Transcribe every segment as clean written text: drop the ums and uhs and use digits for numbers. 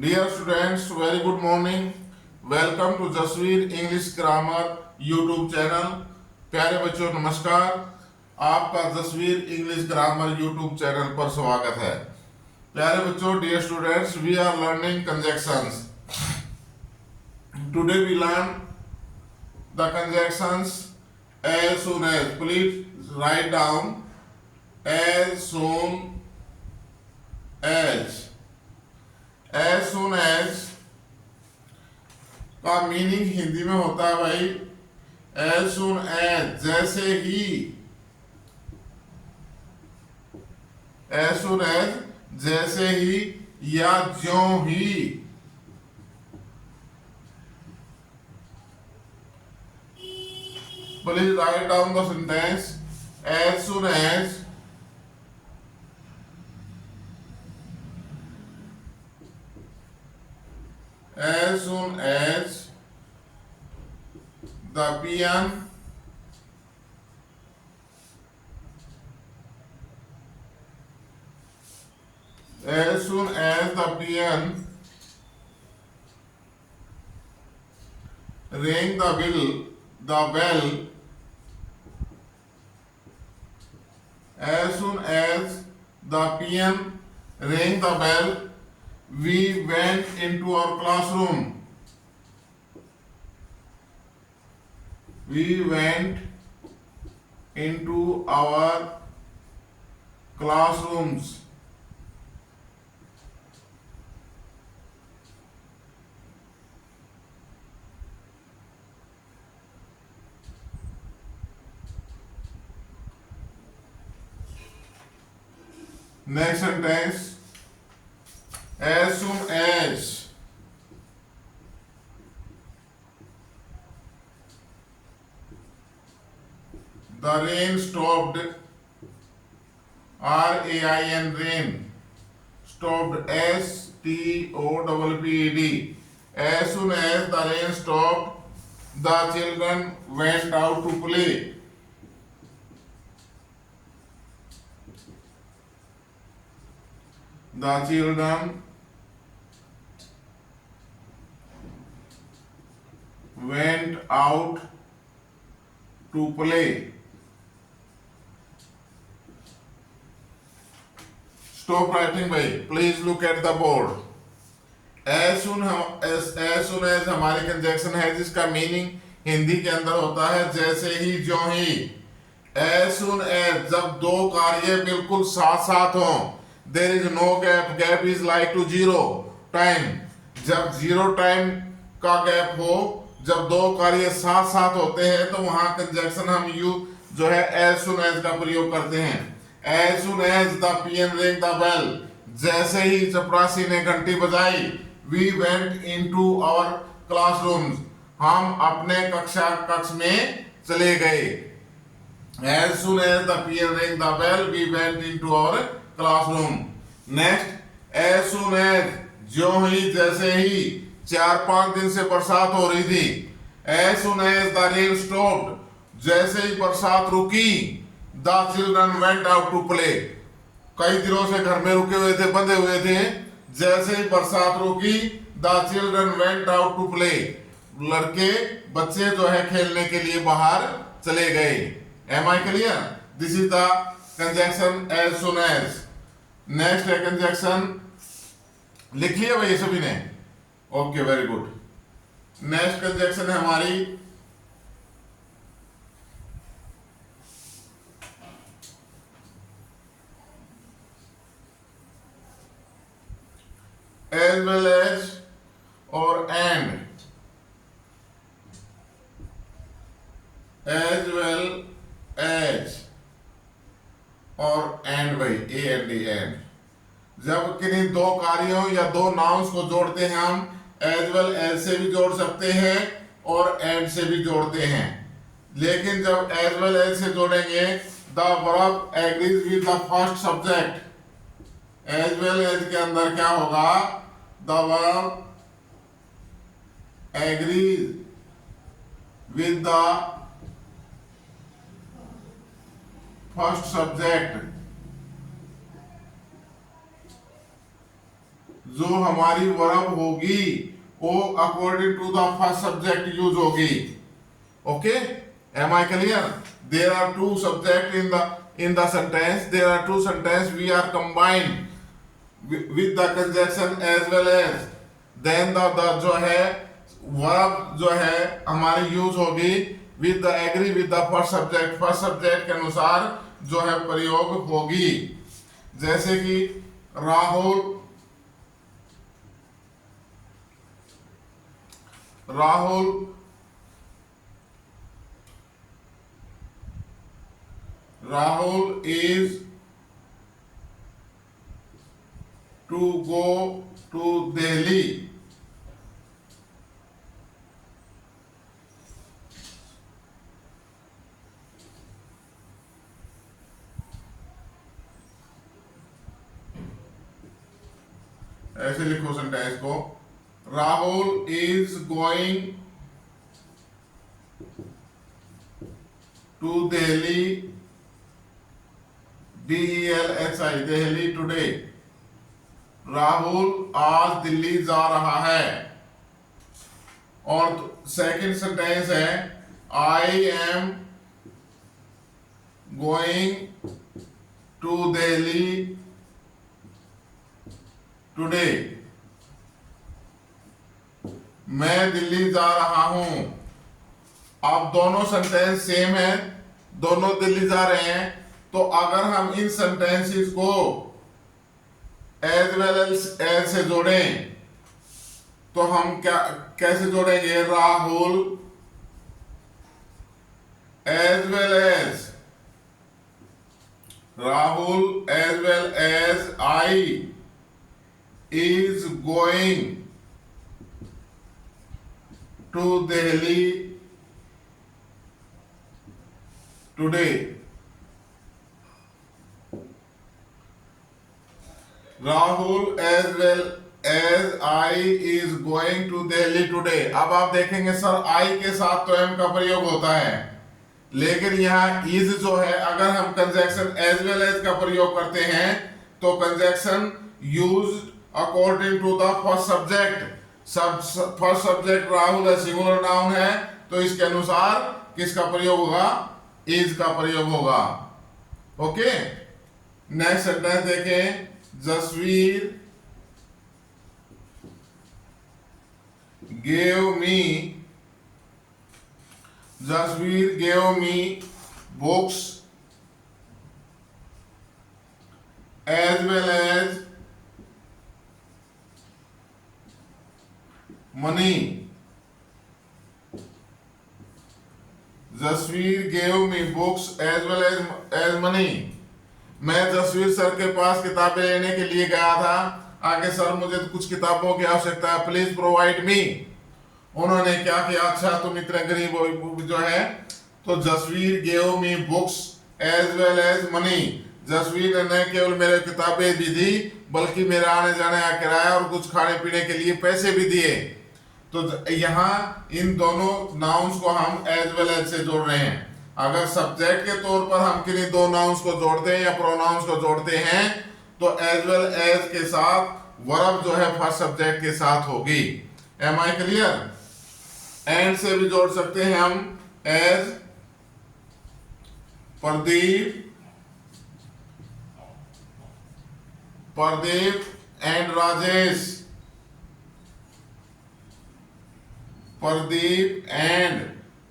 Dear students, very good morning. Welcome to Jasvir English grammar YouTube channel. प्यारे बच्चों नमस्कार. आपका Jasvir English grammar YouTube channel पर स्वागत है. प्यारे बच्चों, dear students, we are learning conjunctions. Today we learn the conjunctions as soon as. Please write down as soon as. As soon as का मीनिंग हिंदी में होता है भाई as soon as, जैसे ही. as soon as जैसे ही या ज्यों ही. Please write down the sentence as soon as. As soon as the peon as soon as the peon rang the bell, as soon as the peon rang the bell, we went into our classroom. We went into our classrooms. Next sentence. As soon as the rain stopped, R-A-I-N, rain, stopped, S-T-O-P-P-E-D. As soon as the rain stopped, the children went out to play. The children went out to play. Stop writing भाई. Please look at the board. as soon as हमारी conjunction है जिसका meaning Hindi के अंदर होता है जैसे ही ज्यों ही. as soon as जब दो कार्य बिल्कुल साथ साथ हों. there is no gap is like to zero time. जब जीरो टाइम का गैप हो, जब दो कार्य साथ साथ होते हैं तो वहां कंजक्शन हम यू जो है as soon as का प्रयोग करते हैं. as soon as the peon rang the bell, जैसे ही चपरासी ने घंटी बजाई. we went into our classrooms, हम अपने कक्ष में चले गए. as soon as the peon rang the bell, we went into our classroom. next, as soon as ज्यों ही जैसे ही 4-5 दिन से बरसात हो रही थी. as soon as the rain stopped, जैसे ही बरसात रुकी. the children went out to play, कई दिनों से घर में रुके हुए थे, बंधे हुए थे. जैसे ही बरसात रुकी, the children went out to play, लड़के बच्चे जो है खेलने के लिए बाहर चले गए. am I clear? this is the conjunction as soon as. next है conjunction, लिख लिया भाई सभी ने? Okay, very good. Next conjunction है हमारी as well as और and. as well as और and भाई, A and D, and. जब किन्हीं दो कार्यों या दो नाउन्स को जोड़ते हैं हम as well as से भी जोड़ सकते हैं और and से भी जोड़ते हैं. लेकिन जब as well as से जोड़ेंगे the verb agrees with the first subject. as well as के अंदर क्या होगा? the verb agrees with the first subject. जो हमारी वर्ब होगी वो according to the first subject use होगी। Okay, am I clear? There are two subject in the sentence. There are two sentences we are combined with the conjunction as well as then the जो है verb जो है हमारी use होगी with the agree with the first subject, first subject के अनुसार जो है प्रयोग होगी। जैसे कि Rahul is to go to Delhi। ऐसे लिखो सेंटेंस को, Rahul is going to Delhi, DELHI, Delhi today. Rahul आज दिल्ली जा रहा है। और सेकंड सेंटेंस है I am going to Delhi today, मैं दिल्ली जा रहा हूं। अब दोनों सेंटेंस सेम है, दोनों दिल्ली जा रहे हैं, तो अगर हम इन सेंटेंसेस को एज वेल एज से जोड़ें तो हम कैसे जोड़ेंगे? Rahul as well as I is going to Delhi today. Rahul as well as I is going to Delhi today. अब आप देखेंगे सर आई के साथ तो एम का प्रयोग होता है, लेकिन यहाँ इज जो है अगर हम कंजक्शन एज वेल एज का प्रयोग करते हैं तो conjunction use according to the first subject. First subject Rahul है, सिंगुलर नाउन है, तो इसके अनुसार किसका प्रयोग होगा? इज का प्रयोग होगा। ओके, नेक्स्ट सेंटेंस देखें। Jasvir gave me books as well as money। Jasvir gave me books as well as money। मैं जसवीर सर के पास किताबें लेने के लिए गया था। आगे सर मुझे कुछ किताबों की आवश्यकता है, प्लीज प्रोवाइड मी। उन्होंने क्या किया? अच्छा तुम इतने गरीब जो है, तो Jasvir gave me books as well as money. Jasvir ने न केवल मेरे किताबें भी दी बल्कि मेरा आने जाने का किराया और कुछ खाने पीने के लिए पैसे भी दिए। तो यहाँ इन दोनों नाउन्स को हम एज वेल एज से जोड़ रहे हैं। अगर सब्जेक्ट के तौर पर हम किन्हीं दो नाउन्स को जोड़ते हैं या प्रोनाउंस को जोड़ते हैं तो एज वेल एज के साथ वर्ब जो है फर्स्ट सब्जेक्ट के साथ होगी। M I clear? एंड से भी जोड़ सकते हैं हम, as Pradeep and Rajesh. Pradeep and,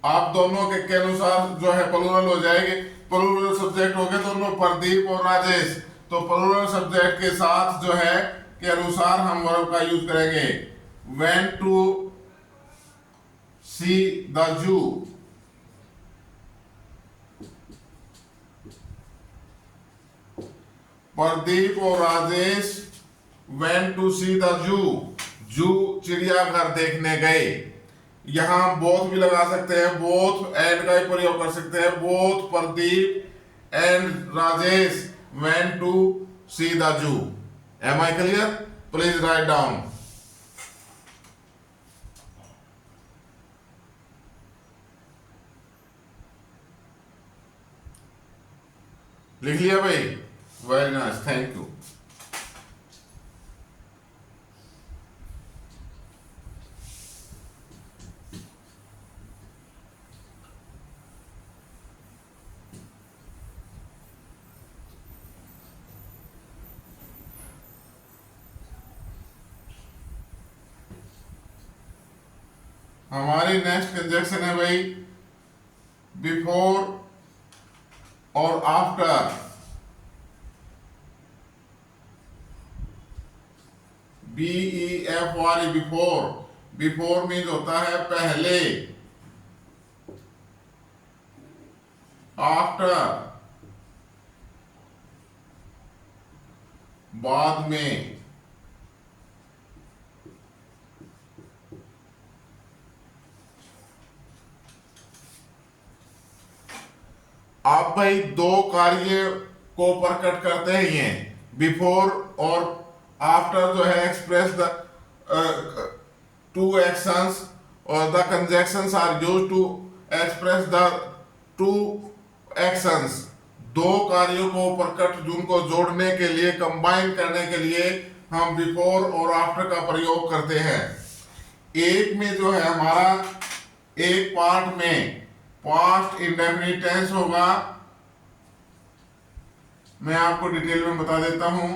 आप दोनों के अनुसार जो है प्लूरल हो जाएगी। प्लूरल सब्जेक्ट हो गए दोनों, प्रदीप और राजेश। तो प्लूरल सब्जेक्ट के साथ जो है के अनुसार हम वर्ब का यूज करेंगे। Went to see the zoo. Pradeep और Rajesh went to see the zoo. Zoo चिड़ियाघर देखने गए। यहां बोथ भी लगा सकते हैं, बोथ एंड का ही प्रयोग कर सकते हैं। Both Pradeep and Rajesh went to see the zoo. Am I clear? Please write down. लिख लिया भाई? Very nice, thank you. हमारी नेक्स्ट कंजक्शन है भाई बिफोर और after. BEFORE before. Before means होता है पहले, आफ्टर बाद में। आप भाई दो कार्य को प्रकट करते हैं ये बिफोर और आफ्टर जो है एक्सप्रेस द टू एक्शंस और the conjunctions are used to express the two actions. दो कार्यों को प्रकट जिनको जोड़ने के लिए कंबाइन करने के लिए हम बिफोर और आफ्टर का प्रयोग करते हैं। एक में जो है हमारा एक पार्ट में पास्ट इंडेफिनिट टेंस होगा, मैं आपको डिटेल में बता देता हूं,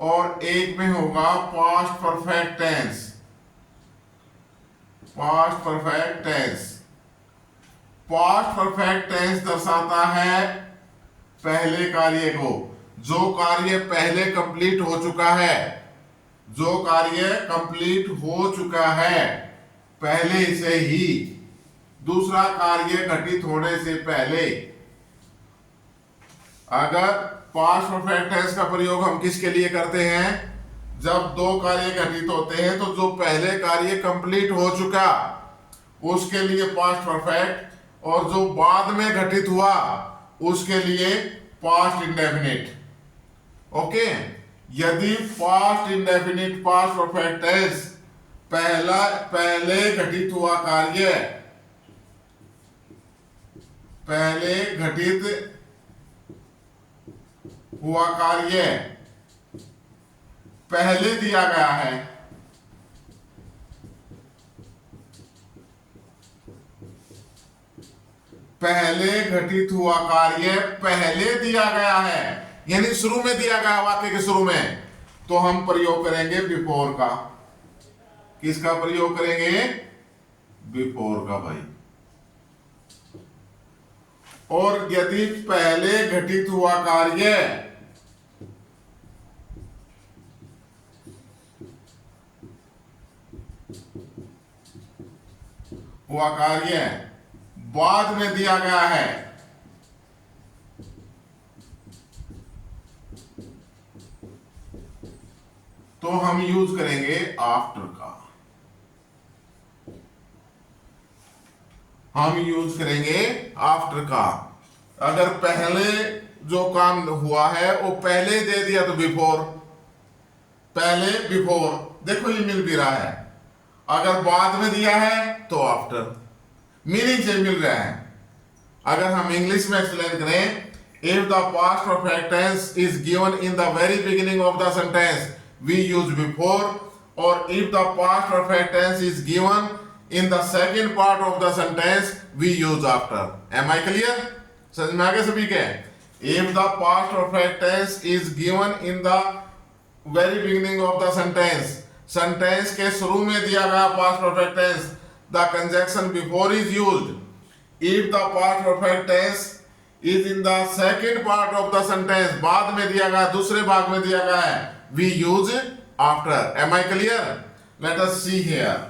और एक में होगा past perfect tense. Past perfect tense, past perfect tense दर्शाता है पहले कार्य को, जो कार्य पहले कंप्लीट हो चुका है, जो कार्य कंप्लीट हो चुका है पहले से ही, दूसरा कार्य घटित होने से पहले। अगर पास्ट परफेक्ट टेंस का प्रयोग हम किसके लिए करते हैं? जब दो कार्य घटित होते हैं तो जो पहले कार्य कंप्लीट हो चुका उसके लिए पास्ट परफेक्ट, और जो बाद में घटित हुआ उसके लिए पास्ट इंडेफिनिट। ओके, यदि past indefinite past perfect tense पहले घटित हुआ कार्य, पहले घटित हुआ कार्य पहले दिया गया है, पहले घटित हुआ कार्य पहले दिया गया है, यानी शुरू में दिया गया, वाक्य के शुरू में, तो हम प्रयोग करेंगे बिफोर का। किसका प्रयोग करेंगे? बिफोर का भाई। और यदि पहले घटित हुआ कार्य बाद में दिया गया है, तो हम यूज करेंगे आफ्टर का। हम यूज करेंगे आफ्टर का। अगर पहले जो काम हुआ है वो पहले दे दिया तो बिफोर, पहले बिफोर, देखो ये मिल भी रहा है। अगर बाद में दिया है तो आफ्टर, मीनिंग से मिल रहा है। अगर हम इंग्लिश में एक्सप्लेन करें, if the past perfect tense is given in the very beginning of the sentence we use before, और if the past perfect tense is given in the second part of the sentence we use after. Am I clear? समझ में आ गया सभी के? If the past perfect tense is given in the very beginning of the sentence, sentence के शुरू में दिया गया past perfect tense, the conjunction before is used. If the past perfect tense is in the second part of the sentence, बाद में दिया गया, दूसरे भाग में दिया गया है, we use after. Am I clear? Let us see here.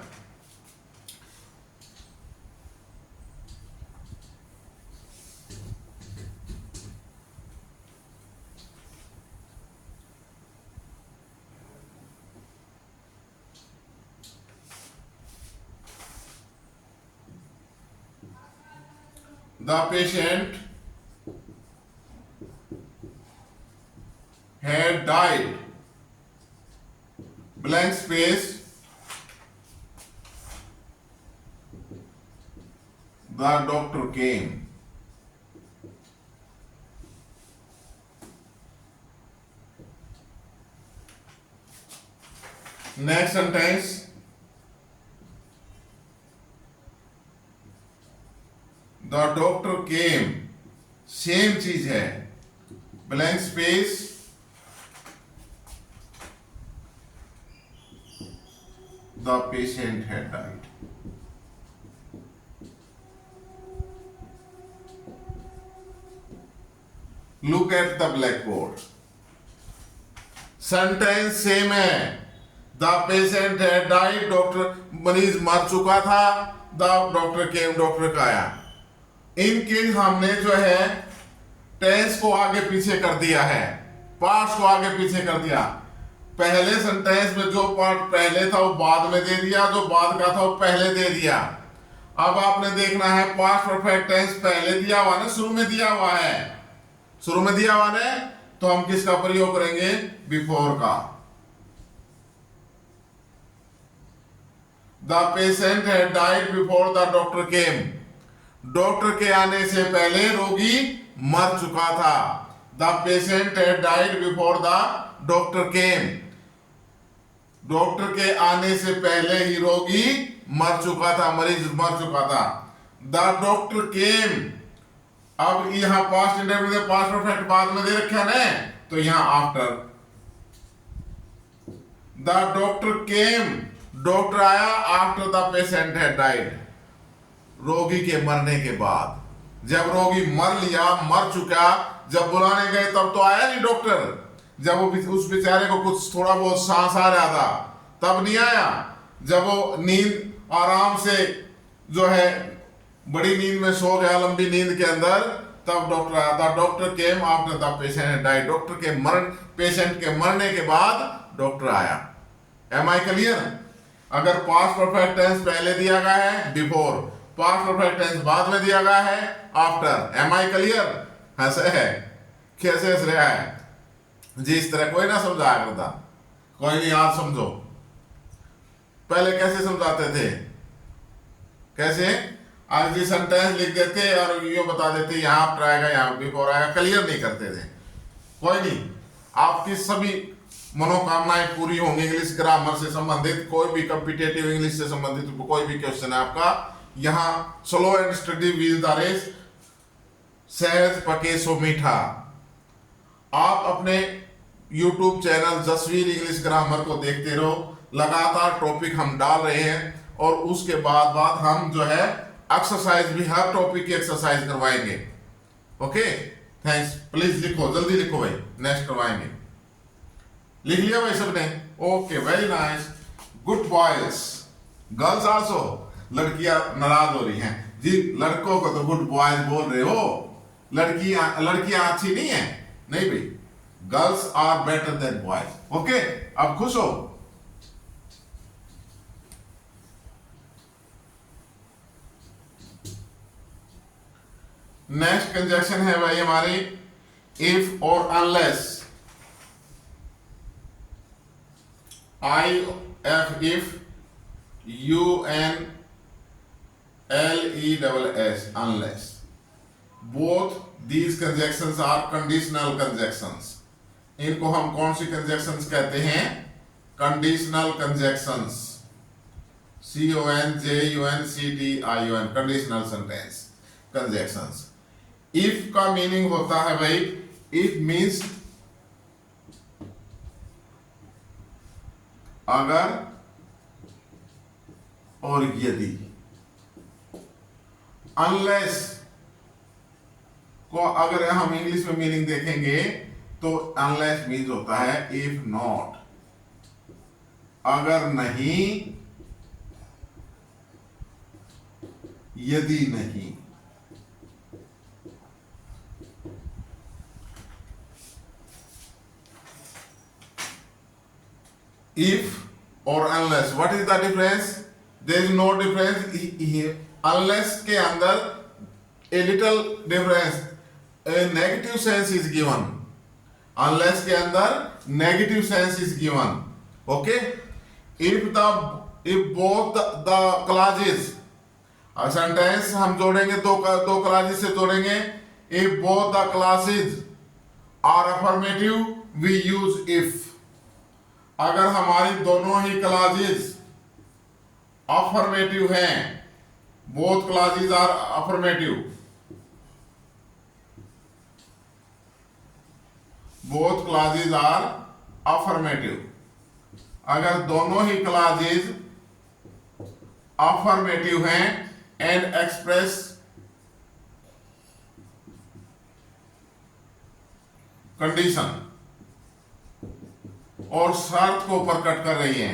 The patient had died. Blank space. The doctor came. Next sentence. The doctor came. Same चीज है, blank space, the patient had died. Look at the black board. Sentence same है। The patient है died, doctor मरीज मर चुका था, the doctor came, doctor का आया। इनके हमने जो है टेंस को आगे पीछे कर दिया है, पास्ट को आगे पीछे कर दिया। पहले सेंटेंस में जो पार्ट पहले था वो बाद में दे दिया, जो बाद का था वो पहले दे दिया। अब आपने देखना है पास्ट परफेक्ट टेंस पहले दिया हुआ ना, शुरू में दिया हुआ है, शुरू में दिया हुआ है, तो हम किसका प्रयोग करेंगे? बिफोर का। The patient had died before the doctor came. Doctor के आने से पहले रोगी मर चुका था। The patient had died before the doctor came. Doctor के आने से पहले ही रोगी मर चुका था, मरीज मर चुका था। द डॉक्टर केम, अब यहां पास्ट इंडेफिनिट पास्ट परफेक्ट बाद में दे रखा है, तो यहां after. The doctor came, doctor आया after the patient had died, रोगी के मरने के बाद। जब रोगी मर लिया, मर चुका, जब बुलाने गए तब तो आया नहीं डॉक्टर। जब वो उस बेचारे को कुछ थोड़ा बहुत सांस आ रहा था तब नहीं आया। जब वो नींद आराम से जो है बड़ी नींद में सो गया, लंबी नींद के अंदर, तब डॉक्टर आया था। Doctor came after the patient had died, doctor के मरण, पेशेंट के मरने के बाद डॉक्टर आया। Am I clear? अगर पास्ट परफेक्ट टेंस पहले दिया गया है बिफोर, पास्ट परफेक्ट टेंस बाद में दिया गया है आफ्टर। M I clear? ऐसे है, कैसे हंस रहा है जी? इस तरह कोई ना समझाया करता, कोई नहीं, आज समझो। पहले कैसे समझाते थे? कैसे? आज जी सेंटेंस लिख देते और ये बता देते यहाँ आफ्टर आएगा, यहाँ बिफोर आएगा, क्लियर नहीं करते थे। कोई नहीं, आपकी सभी मनोकामनाएं पूरी होंगी। इंग्लिश ग्रामर से संबंधित कोई भी कॉम्पिटिटिव इंग्लिश से संबंधित कोई भी क्वेश्चन है आपका, यहाँ slow and steady with the race, सहज पके सो मीठा। आप अपने YouTube channel Jasvir English grammar को देखते रहो, लगातार टॉपिक हम डाल रहे हैं, और उसके बाद हम जो है एक्सरसाइज भी, हर टॉपिक की एक्सरसाइज करवाएंगे। Okay, thanks. प्लीज लिखो, जल्दी लिखो भाई, नेक्स्ट करवाएंगे। लिख लिया भाई सबने? Okay, very nice, good boys. Girls also, लड़कियां नाराज हो रही हैं जी, लड़कों को तो गुड बॉयज बोल रहे हो, लड़कियां अच्छी नहीं है? नहीं भाई, girls are better than boys. Okay, अब खुश हो? नेक्स्ट कंजक्शन है भाई हमारी इफ और unless. IF, if, UNLESS, unless. Both these conjunctions are conditional conjunctions. इनको हम कौन सी conjunctions कहते हैं? Conditional conjunctions. CONJUNCTION, conditional sentence conjunctions. If का meaning होता है भाई, if means अगर और यदि। अनलेस को अगर हम इंग्लिश में मीनिंग देखेंगे तो अनलेस मीन्स होता है इफ नॉट, अगर नहीं, यदि नहीं। If or unless, what is the difference? There is no difference here. Unless के अंदर a little difference, a negative sense is given. Unless के अंदर negative sense is given. Okay? If both the clauses, sentence हम जोड़ेंगे दो clauses से जोड़ेंगे। If both the clauses are affirmative, we use if. अगर हमारी दोनों ही क्लासेस अफर्मेटिव हैं, both classes are affirmative, both classes are affirmative, अगर दोनों ही क्लासेस अफर्मेटिव हैं एंड एक्सप्रेस कंडीशन और शर्त को प्रकट कर रही है,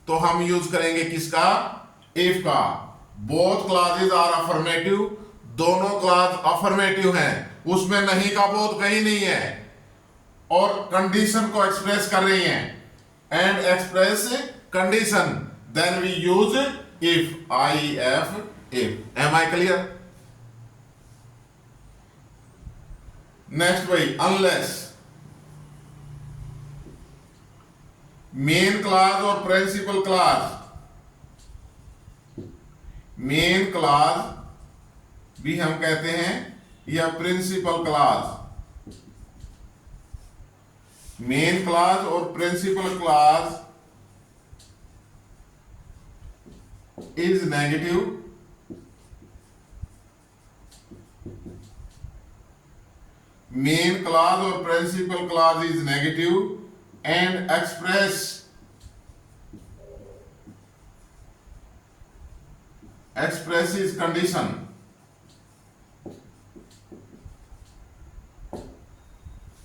तो हम यूज करेंगे किसका? इफ का। बोथ क्लॉजेज आर अफर्मेटिव, दोनों क्लॉज अफर्मेटिव हैं, उसमें नहीं का बोध कहीं नहीं है, और कंडीशन को एक्सप्रेस कर रही हैं, and express condition, then we use if, I F if. Am I clear? Next भाई, अनलेस। मेन क्लॉज और प्रिंसिपल क्लॉज, मेन क्लॉज भी हम कहते हैं या प्रिंसिपल क्लॉज। मेन क्लॉज और principal clause is negative, main clause और principal clause is negative and expresses condition।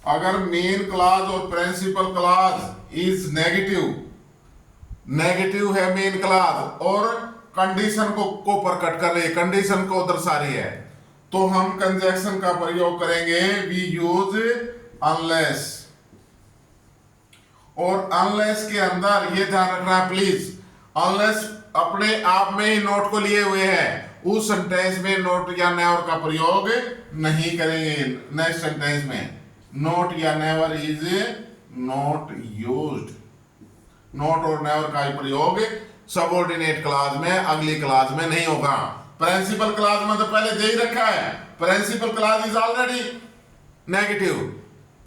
अगर मेन क्लॉज और principal clause is negative, negative है मेन क्लॉज और कंडीशन को प्रकट कर रही है, कंडीशन को दर्शा रही है, तो हम कंजक्शन का प्रयोग करेंगे, वी यूज अनलेस। और अनलेस के अंदर ये ध्यान रखना प्लीज, अनलेस अपने आप में ही नोट को लिए हुए है, उस सेंटेंस में नोट या नेवर का प्रयोग नहीं करेंगे। नेक्स्ट सेंटेंस में नोट या never is not used. Note और नेवर का प्रयोग सबऑर्डिनेट क्लॉज में, अगली क्लॉज में नहीं होगा। प्रिंसिपल क्लॉज में तो पहले दे ही रखा है, principal clause is already negative,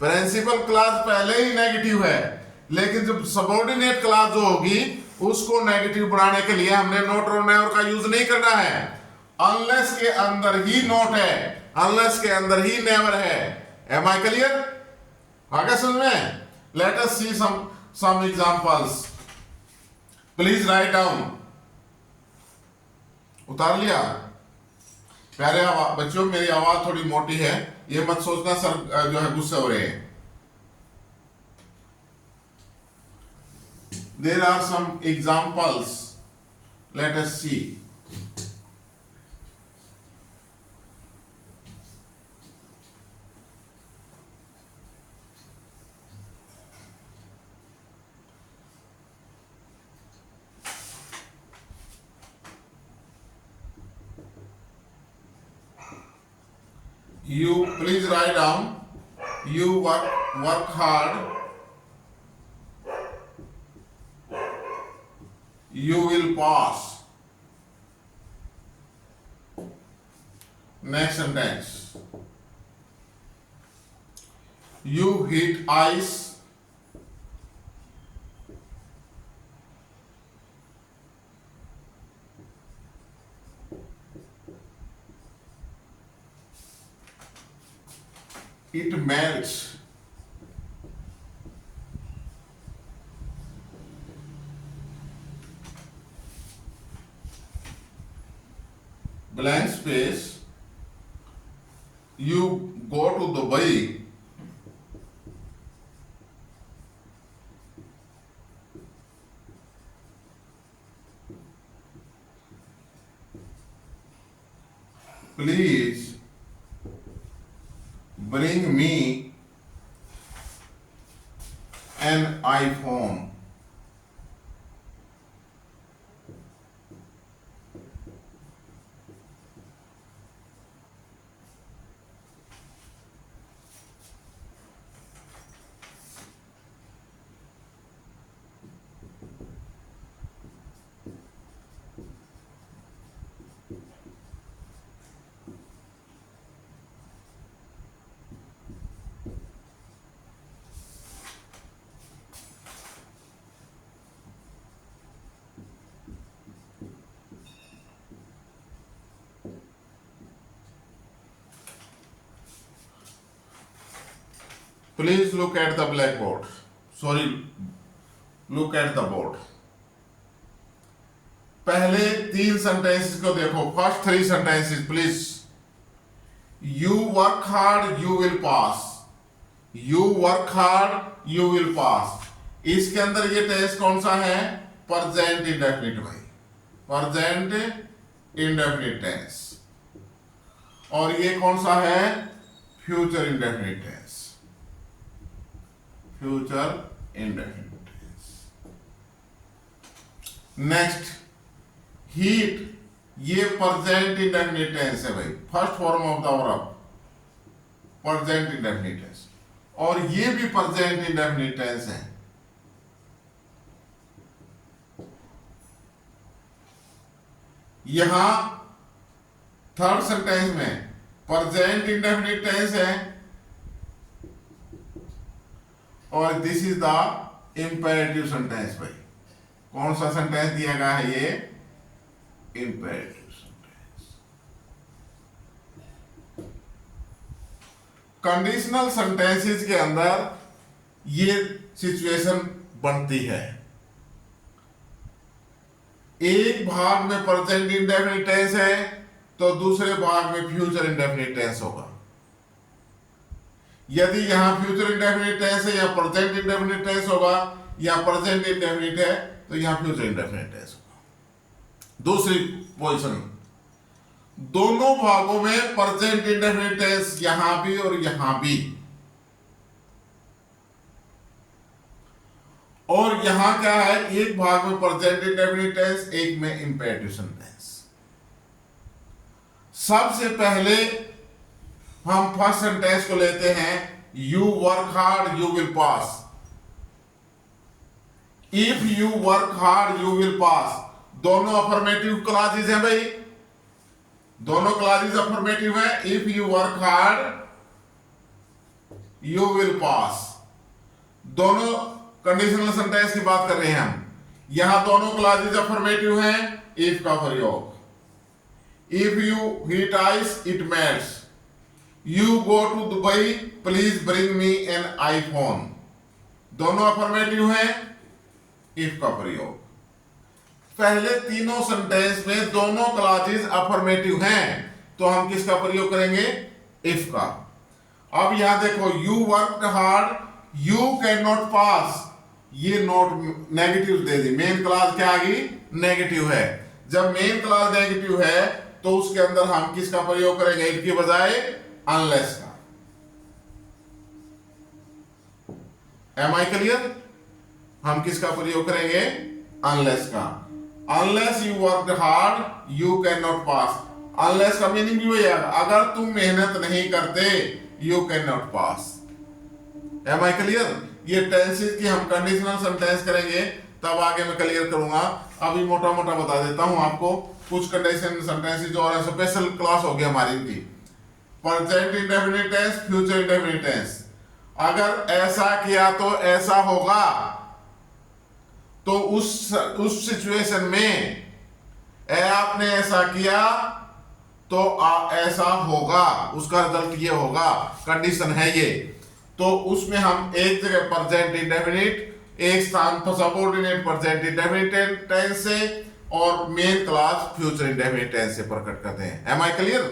principal clause पहले ही नेगेटिव है, लेकिन जब सबऑर्डिनेट क्लॉज जो होगी उसको नेगेटिव बनाने के लिए हमने नोट और नेवर का यूज नहीं करना है। अनलेस के अंदर ही नोट है, अनलेस के अंदर ही नेवर है। Am I clear? आगे समझ में? Let us see some examples. Please write down. उतार लिया? प्यारे बच्चों, मेरी आवाज थोड़ी मोटी है, ये मत सोचना सर जो है गुस्से हो रहे हैं। There are some examples. Let us see. You please write down. You work hard. You will pass. Next sentence. You hit ice. It melts. Blank space. You go to Dubai. Please bring me an iPhone. Please look at the blackboard. Sorry, look at the board. पहले 3 sentences को देखो. First 3 sentences please. You work hard, you will pass. You work hard you will pass. इसके अंदर ये tense कौन सा है? Present indefinite भाई, प्रेजेंट इंडेफिनिट टेंस। और ये कौन सा है? Future indefinite tense, future indefinite tense. Next heat, ये प्रेजेंट इंडेफिनिट टेंस है भाई, first form of the verb, present indefinite tense. और ये भी प्रेजेंट इंडेफिनिट टेंस है। यहां थर्ड सेंटेंस में प्रेजेंट इंडेफिनिट टेंस है और this is the imperative sentence भाई। कौन सा सेंटेंस दिया गया है? ये इंपेरेटिव सेंटेंस। कंडीशनल सेंटेंसेस के अंदर ये सिचुएशन बनती है। एक भाग में प्रेजेंट इंडेफिनिट टेंस है तो दूसरे भाग में फ्यूचर इंडेफिनिट टेंस होगा। यदि यहां फ्यूचर इंडेफिनिट टेंस है या प्रेजेंट इंडेफिनिट टेंस होगा, या प्रेजेंट इंडेफिनिट है तो यहां फ्यूचर इंडेफिनिट टेंस होगा। दूसरी पोजीशन, दोनों भागों में प्रेजेंट इंडेफिनिट टेंस यहां भी और यहां भी, और यहां क्या है? एक भाग में प्रेजेंट इंडेफिनिट टेंस, एक में इंपेरेटिव सेंटेंस। सबसे पहले हम फर्स्ट सेंटेंस को लेते हैं, you work hard you will pass. If you work hard you will पास, दोनों अफर्मेटिव क्लॉजेज हैं भाई, दोनों क्लॉजेज अफर्मेटिव है। If you work hard you will पास, दोनों कंडीशनल सेंटेंस की बात कर रहे हैं हम। यहां दोनों क्लॉजेज अफर्मेटिव हैं, इफ का प्रयोग। If you heat ice it melts, you go to Dubai please bring me an iPhone, दोनों अफर्मेटिव हैं, इफ का प्रयोग। पहले तीनों सेंटेंस में दोनों क्लॉजेज अफर्मेटिव हैं तो हम किसका प्रयोग करेंगे? इफ का। अब यहां देखो, you work hard you can not pass, ये नॉट नेगेटिव दे दी। मेन क्लॉज क्या आ गई? नेगेटिव है। जब मेन क्लॉज नेगेटिव है तो उसके अंदर हम किसका प्रयोग करेंगे? इफ की बजाय अनलेस का। Am I clear? हम किसका प्रयोग करेंगे? अनलेस का। Unless you work hard you can not pass, unless का मीनिंग भी वही है, अगर तुम मेहनत नहीं करते you can not pass. Am I clear? ये टेंसेस की हम कंडीशनल सेंटेंस करेंगे तब आगे मैं क्लियर करूंगा। अभी मोटा मोटा बता देता हूं आपको कुछ कंडीशन सेंटेंसेस और स्पेशल क्लास हो गई हमारी इनकी। Present indefinite tense, future indefinite tense. अगर ऐसा किया तो ऐसा होगा, तो उस सिचुएशन में आपने ऐसा किया तो ऐसा होगा, उसका रिजल्ट ये होगा, कंडीशन है ये। तो उसमें हम एक जगह प्रेजेंट इंडेफिनिट, एक स्थान पर सबऑर्डिनेट प्रेजेंट इंडेफिनिट टेंस से और main clause future indefinite tense से प्रकट करते हैं। Am I clear?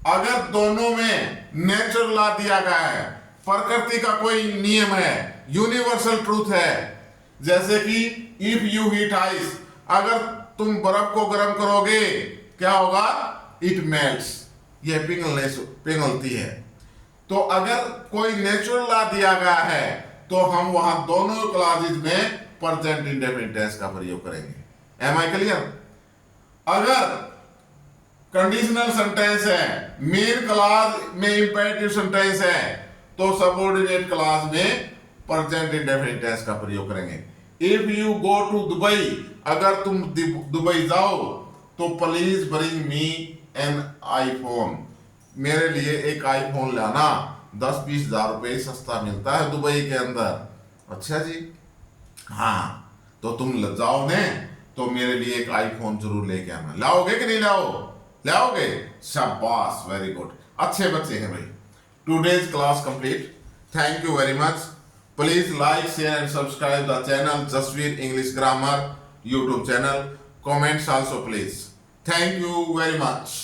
अगर दोनों में नेचुरल लॉ दिया गया है, प्रकृति का कोई नियम है, यूनिवर्सल ट्रूथ है, जैसे कि इफ यू हीट आइस, अगर तुम बर्फ को गर्म करोगे क्या होगा? इट मेल्ट्स, ये पिघलती है। तो अगर कोई नेचुरल लॉ दिया गया है तो हम वहां दोनों क्लॉजेज में प्रेजेंट इंडेफिनिट टेंस का प्रयोग करेंगे। Am I clear? अगर कंडीशनल सेंटेंस है, मेन क्लॉज में इंपेरेटिव सेंटेंस है, तो सबऑर्डिनेट क्लॉज में प्रेजेंट इंडेफिनिट टेंस का प्रयोग करेंगे। If you go to Dubai, अगर तुम दुबई जाओ तो please bring me an iPhone, मेरे लिए एक आईफोन लाना, 10-20 हजार रुपए सस्ता मिलता है दुबई के अंदर। अच्छा जी, हाँ तो तुम जाओ ने तो मेरे लिए एक आईफोन जरूर लेके आना। लाओगे कि नहीं लाओगे? शाबाश, वेरी गुड, अच्छे बच्चे हैं भाई। Today's class complete. Thank you very much. Please like, share and subscribe the channel Jasveer English Grammar YouTube channel. Comments also please. Thank you very much.